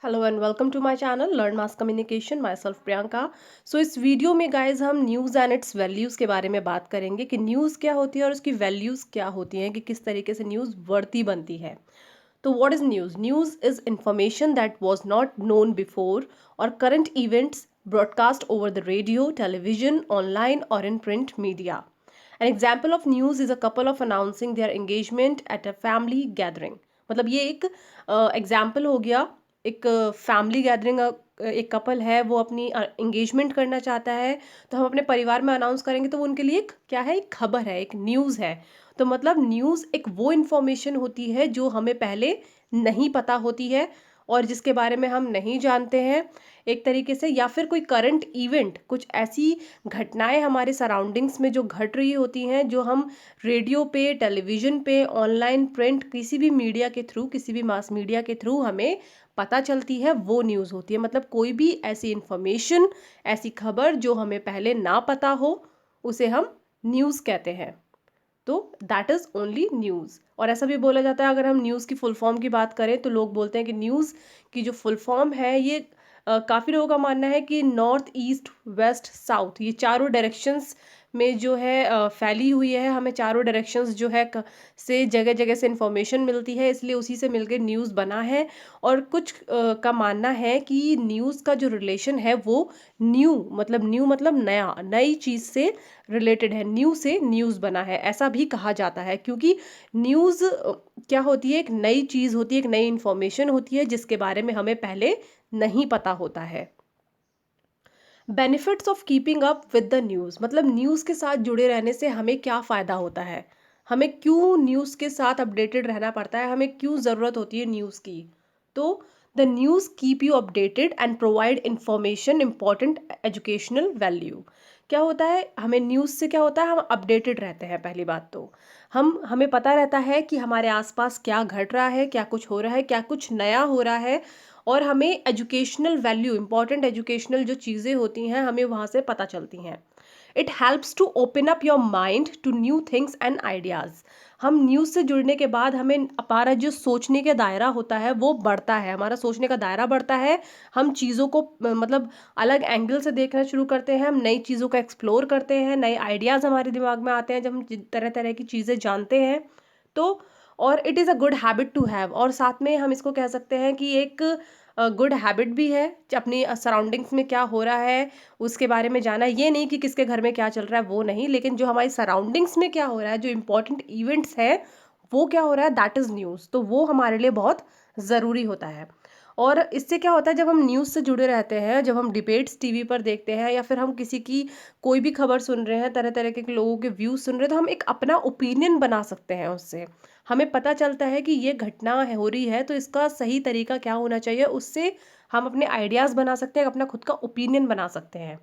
Hello and welcome to my channel learn mass communication myself Priyanka. So इस video में guys हम news and it's values के बारे में बात करेंगे कि न्यूज़ क्या होती है और उसकी वैल्यूज़ क्या होती हैं, कि किस तरीके से न्यूज़ वर्ती बनती है। तो what is news? News is information that was not known before और current events broadcast over the radio, television, online और in print media. An example of news is a couple of announcing their engagement at a family gathering। मतलब ये एक example हो गया। एक family gathering, एक couple है वो अपनी एंगेजमेंट करना चाहता है, तो हम अपने परिवार में अनाउंस करेंगे तो वो उनके लिए एक क्या है, एक खबर है, एक न्यूज़ है। तो मतलब न्यूज़ एक वो इन्फॉर्मेशन होती है जो हमें पहले नहीं पता होती है और जिसके बारे में हम नहीं जानते हैं एक तरीके से, या फिर कोई करंट इवेंट, कुछ ऐसी घटनाएं हमारे सराउंडिंग्स में जो घट रही होती हैं, जो हम रेडियो पे, टेलीविज़न पे, ऑनलाइन, प्रिंट, किसी भी मीडिया के थ्रू, किसी भी मास मीडिया के थ्रू हमें पता चलती है, वो न्यूज़ होती है। मतलब कोई भी ऐसी इंफॉर्मेशन, ऐसी खबर जो हमें पहले ना पता हो, उसे हम न्यूज़ कहते हैं। तो दैट इज़ ओनली न्यूज़। और ऐसा भी बोला जाता है, अगर हम न्यूज़ की फुल फॉर्म की बात करें तो लोग बोलते हैं कि न्यूज़ की जो फुल फॉर्म है, ये काफ़ी लोगों का मानना है कि नॉर्थ, ईस्ट, वेस्ट, साउथ, ये चारों डायरेक्शंस में जो है फैली हुई है। हमें चारों डायरेक्शंस जो है से जगह जगह से इंफॉर्मेशन मिलती है, इसलिए उसी से मिलकर न्यूज़ बना है। और कुछ का मानना है कि न्यूज़ का जो रिलेशन है वो न्यू मतलब नया, नई चीज़ से रिलेटेड है। न्यू से न्यूज़ बना है, ऐसा भी कहा जाता है, क्योंकि न्यूज़ क्या होती है, एक नई चीज़ होती है, एक नई इन्फॉर्मेशन होती है जिसके बारे में हमें पहले नहीं पता होता है। Benefits of keeping up with the news, मतलब न्यूज़ के साथ जुड़े रहने से हमें क्या फ़ायदा होता है, हमें क्यों न्यूज़ के साथ अपडेटेड रहना पड़ता है, हमें क्यों ज़रूरत होती है न्यूज़ की। तो the news keep you updated and provide information, important educational value. क्या होता है, हमें न्यूज़ से क्या होता है, हम अपडेटेड रहते हैं। पहली बात तो हमें पता रहता है कि हमारे आसपास क्या घट रहा है, क्या कुछ हो रहा है, क्या कुछ नया हो रहा है। और हमें एजुकेशनल वैल्यू, इंपॉर्टेंट एजुकेशनल जो चीज़ें होती हैं, हमें वहाँ से पता चलती हैं। It helps to open up your mind to new things and ideas. हम न्यूज़ से जुड़ने के बाद हमें हमारा जो सोचने का दायरा होता है वो बढ़ता है, हमारा सोचने का दायरा बढ़ता है। हम चीज़ों को मतलब अलग एंगल से देखना शुरू करते हैं, हम नई चीज़ों का एक्सप्लोर करते हैं, नए आइडियाज़ हमारे दिमाग में आते हैं जब हम तरह तरह की चीज़ें जानते हैं। तो और it is a good habit to have, और साथ में हम इसको कह सकते हैं कि एक गुड हैबिट भी है अपनी सराउंडिंग्स में क्या हो रहा है उसके बारे में जाना। ये नहीं कि किसके घर में क्या चल रहा है वो नहीं, लेकिन जो हमारी सराउंडिंग्स में क्या हो रहा है, जो इम्पोर्टेंट इवेंट्स हैं, वो क्या हो रहा है, दैट इज़ न्यूज़। तो वो हमारे लिए बहुत ज़रूरी होता है। और इससे क्या होता है, जब हम न्यूज़ से जुड़े रहते हैं, जब हम डिबेट्स टीवी पर देखते हैं, या फिर हम किसी की कोई भी खबर सुन रहे हैं, तरह तरह के लोगों के व्यूज़ सुन रहे हैं, तो हम एक अपना ओपिनियन बना सकते हैं उससे। हमें पता चलता है कि ये घटना हो रही है तो इसका सही तरीका क्या होना चाहिए, उससे हम अपने आइडियाज़ बना सकते हैं, अपना खुद का ओपिनियन बना सकते हैं।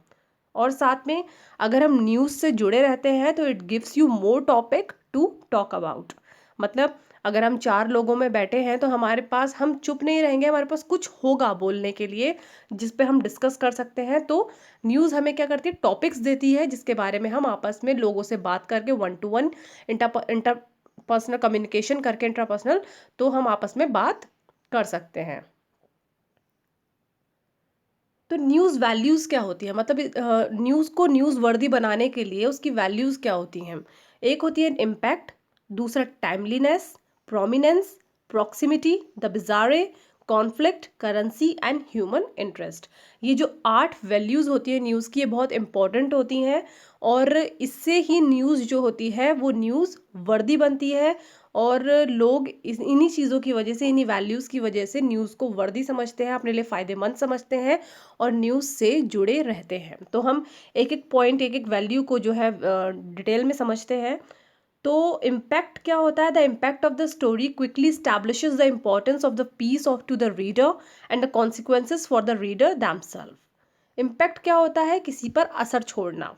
और साथ में अगर हम न्यूज़ से जुड़े रहते हैं तो it gives you more topic to talk about. मतलब अगर हम चार लोगों में बैठे हैं तो हमारे पास, हम चुप नहीं रहेंगे, हमारे पास कुछ होगा बोलने के लिए जिस पे हम डिस्कस कर सकते हैं। तो न्यूज़ हमें क्या करती है, टॉपिक्स देती है जिसके बारे में हम आपस में लोगों से बात करके, one two one inter personal communication करके, इंट्रापर्सनल, तो हम आपस में बात कर सकते हैं। तो न्यूज़ वैल्यूज़ क्या होती है, मतलब न्यूज़ को न्यूज़ वर्दी बनाने के लिए उसकी वैल्यूज़ क्या होती हैं। एक होती है इम्पैक्ट, दूसरा timeliness, prominence, proximity, the बिजारे, conflict, currency and human interest. ये जो 8 वैल्यूज़ होती है न्यूज़ की, ये बहुत इंपॉर्टेंट होती हैं। और इससे ही न्यूज़ जो होती है वो न्यूज़ वर्दी बनती है। और लोग इन्हीं चीज़ों की वजह से, इन्हीं वैल्यूज़ की वजह से न्यूज़ को वर्दी समझते हैं, अपने लिए फ़ायदेमंद समझते हैं और न्यूज़ से जुड़े रहते हैं। तो हम एक एक पॉइंट, एक एक वैल्यू को जो है डिटेल में समझते हैं। तो इम्पैक्ट क्या होता है, the impact of the story quickly establishes the importance of the piece of to the reader and the consequences for the reader themselves. Impact क्या होता है, किसी पर असर छोड़ना।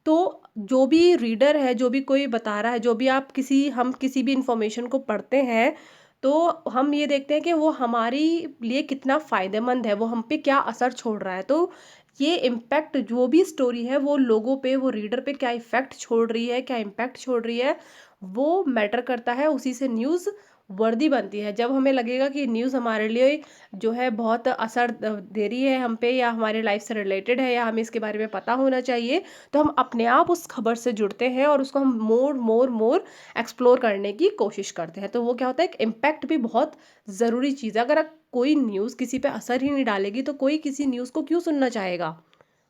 तो जो भी रीडर है, जो भी कोई बता रहा है, जो भी हम किसी भी इंफॉर्मेशन को पढ़ते हैं, तो हम ये देखते हैं कि वो हमारी लिए कितना फ़ायदेमंद है, वो हम पे क्या असर छोड़ रहा है। तो ये इम्पैक्ट, जो भी स्टोरी है वो लोगों पे, वो रीडर पे क्या इफ़ेक्ट छोड़ रही है, क्या इम्पैक्ट छोड़ रही है, वो मैटर करता है, उसी से न्यूज़ वर्दी बनती है। जब हमें लगेगा कि न्यूज़ हमारे लिए जो है बहुत असर दे रही है हम पे, या हमारे लाइफ से रिलेटेड है, या हमें इसके बारे में पता होना चाहिए, तो हम अपने आप उस खबर से जुड़ते हैं और उसको हम मोर मोर मोर एक्सप्लोर करने की कोशिश करते हैं। तो वो क्या होता है, एक इम्पैक्ट भी बहुत ज़रूरी चीज़ है। अगर कोई न्यूज़ किसी पे असर ही नहीं डालेगी तो कोई किसी न्यूज़ को क्यों सुनना चाहेगा?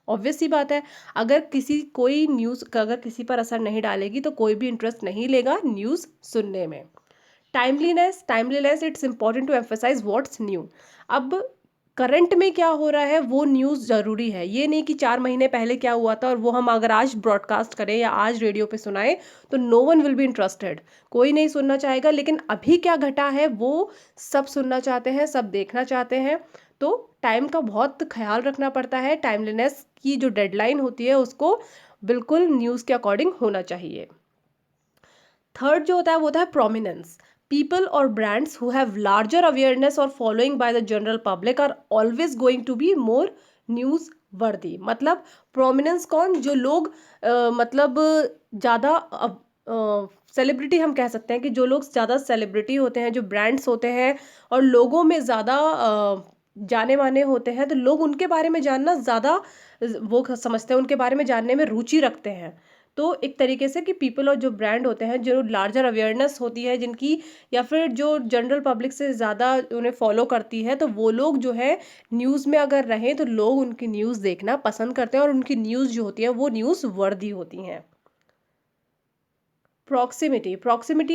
ऑब्वियस सी बात है। अगर कोई न्यूज़ का अगर किसी पर असर नहीं डालेगी तो कोई भी इंटरेस्ट नहीं लेगा न्यूज़ सुनने में। Timeliness it's important to emphasize what's new. अब करंट में क्या हो रहा है वो न्यूज़ ज़रूरी है। ये नहीं कि 4 महीने पहले क्या हुआ था और वो हम अगर आज ब्रॉडकास्ट करें या आज रेडियो पे सुनाएं तो no one will be interested, कोई नहीं सुनना चाहेगा। लेकिन अभी क्या घटा है वो सब सुनना चाहते हैं, सब देखना चाहते हैं। तो टाइम का बहुत ख्याल रखना पड़ता है। टाइमलीनेस की जो डेडलाइन होती है उसको बिल्कुल न्यूज़ के अकॉर्डिंग होना चाहिए। थर्ड जो होता है वो होता है प्रोमिनेंस। पीपल और brands who have larger awareness और following by the general public are always going to be more newsworthy. मतलब प्रोमिनेंस कौन, जो लोग मतलब ज़्यादा सेलिब्रिटी हम कह सकते हैं कि जो लोग ज़्यादा सेलिब्रिटी होते हैं, जो ब्रांड्स होते हैं और लोगों में ज़्यादा जाने माने होते हैं, तो लोग उनके बारे में जानना ज़्यादा वो समझते हैं, उनके बारे में जानने में रुचि रखते हैं। तो एक तरीके से कि पीपल और जो ब्रांड होते हैं, जो लार्जर अवेयरनेस होती है जिनकी, या फिर जो जनरल पब्लिक से ज़्यादा उन्हें फॉलो करती है, तो वो लोग जो है न्यूज़ में अगर रहें तो लोग उनकी न्यूज़ देखना पसंद करते हैं और उनकी न्यूज़ जो होती है वो न्यूज़ वर्दी होती हैं। Proximity,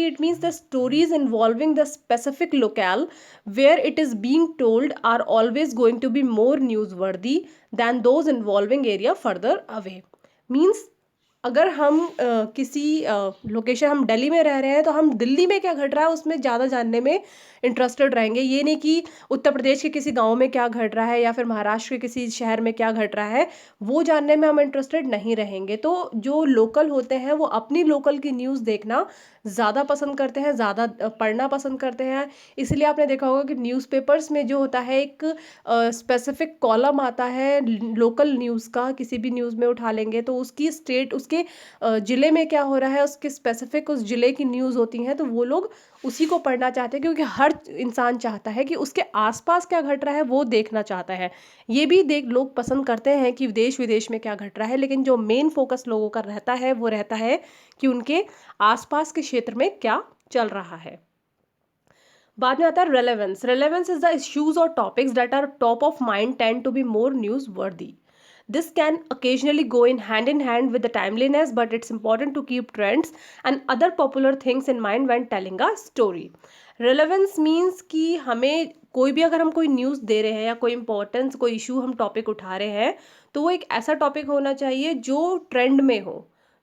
it means the stories involving the specific locale where it is being told are always going to be more newsworthy than those involving area further away. Means अगर हम किसी लोकेशन, हम दिल्ली में रह रहे हैं तो हम दिल्ली में क्या घट रहा है उसमें ज़्यादा जानने में इंटरेस्टेड रहेंगे। ये नहीं कि उत्तर प्रदेश के किसी गांव में क्या घट रहा है या फिर महाराष्ट्र के किसी शहर में क्या घट रहा है, वो जानने में हम इंटरेस्टेड नहीं रहेंगे। तो जो लोकल होते हैं वो अपनी लोकल की न्यूज़ देखना ज़्यादा पसंद करते हैं, ज़्यादा पढ़ना पसंद करते हैं। इसलिए आपने देखा होगा कि न्यूज़पेपर्स में जो होता है एक स्पेसिफिक कॉलम आता है लोकल न्यूज़ का। किसी भी न्यूज़ में उठा लेंगे तो उसकी स्टेट, उसके ज़िले में क्या हो रहा है, उसके स्पेसिफिक उस ज़िले की न्यूज़ होती हैं, तो वो लोग उसी को पढ़ना चाहते हैं क्योंकि हर इंसान चाहता है कि उसके आसपास क्या घट रहा है वो देखना चाहता है। ये भी देख लोग पसंद करते हैं कि देश विदेश में क्या घट रहा है, लेकिन जो मेन फोकस लोगों का रहता है वो रहता है कि उनके आसपास के क्षेत्र में क्या चल रहा है। बाद में आता है रेलेवेंस इज द इश्यूज और topics that are top of mind tend to be more newsworthy. This can occasionally go in hand with the timeliness, but it's important to keep trends and other popular things in mind when telling a story. Relevance means कि हमें कोई भी, अगर हम कोई news दे रहे हैं या कोई इंपॉर्टेंस, कोई इशू हम टॉपिक उठा रहे हैं, तो वो एक ऐसा टॉपिक होना चाहिए जो ट्रेंड में हो,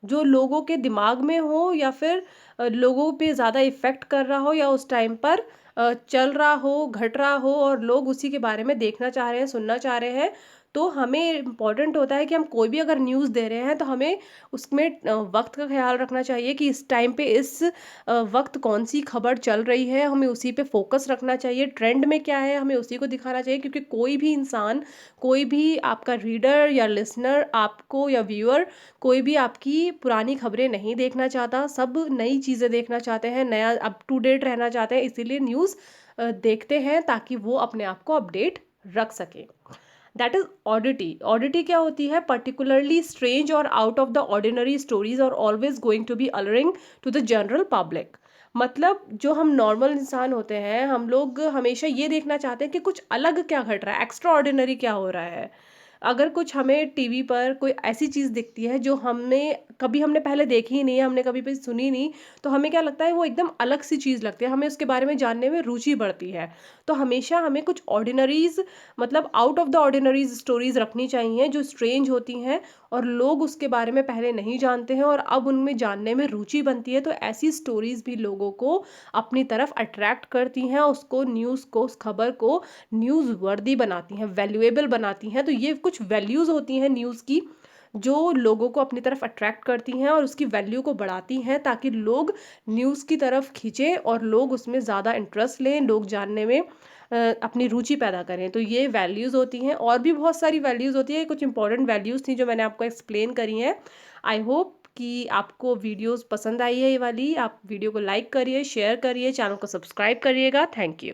जो लोगों के दिमाग में हो, या फिर लोगों पे ज़्यादा इफ़ेक्ट कर रहा हो, या उस टाइम पर चल रहा हो, घट रहा हो और लोग उसी के बारे में देखना चाह रहे हैं, सुनना चाह रहे हैं। तो हमें इम्पॉर्टेंट होता है कि हम कोई भी अगर न्यूज़ दे रहे हैं तो हमें उसमें वक्त का ख्याल रखना चाहिए कि इस टाइम पे इस वक्त कौन सी खबर चल रही है, हमें उसी पे फोकस रखना चाहिए। ट्रेंड में क्या है हमें उसी को दिखाना चाहिए, क्योंकि कोई भी इंसान, कोई भी आपका रीडर या लिसनर आपको, या व्यूअर, कोई भी आपकी पुरानी खबरें नहीं देखना चाहता। सब नई चीज़ें देखना चाहते हैं, नया अप टू डेट रहना चाहते हैं। इसीलिए न्यूज़ देखते हैं ताकि वो अपने आप को अपडेट रख सकें। That is ऑडिटी। ऑडिटी क्या होती है? पर्टिकुलरली स्ट्रेंज और out of the ordinary stories और always going to be alluring to the general public. मतलब जो हम नॉर्मल इंसान होते हैं, हम लोग हमेशा ये देखना चाहते हैं कि कुछ अलग क्या घट रहा है, एक्स्ट्रा ऑर्डिनरी क्या हो रहा है। अगर कुछ हमें टीवी पर कोई ऐसी चीज़ दिखती है जो हमने पहले देखी ही नहीं है, हमने कभी भी सुनी नहीं, तो हमें क्या लगता है वो एकदम अलग सी चीज़ लगती है, हमें उसके बारे में जानने में रुचि बढ़ती है। तो हमेशा हमें कुछ ऑर्डिनरीज, मतलब आउट ऑफ द ऑर्डिनरीज स्टोरीज रखनी चाहिए जो स्ट्रेंज होती हैं और लोग उसके बारे में पहले नहीं जानते हैं और अब उनमें जानने में रुचि बनती है। तो ऐसी स्टोरीज भी लोगों को अपनी तरफ अट्रैक्ट करती हैं, उसको न्यूज़ को, उस खबर को न्यूज़ वर्दी बनाती हैं, वैल्यूएबल बनाती हैं। तो ये कुछ वैल्यूज़ होती हैं न्यूज़ की जो लोगों को अपनी तरफ अट्रैक्ट करती हैं और उसकी वैल्यू को बढ़ाती हैं, ताकि लोग न्यूज़ की तरफ खींचें और लोग उसमें ज़्यादा इंटरेस्ट लें, लोग जानने में अपनी रुचि पैदा करें। तो ये वैल्यूज़ होती हैं। और भी बहुत सारी वैल्यूज़ होती है, कुछ इंपॉर्टेंट वैल्यूज़ थी जो मैंने आपको एक्सप्लेन करी हैं। आई होप कि आपको वीडियोज़ पसंद आई है ये वाली। आप वीडियो को लाइक करिए, शेयर करिए, चैनल को सब्सक्राइब करिएगा। Thank you.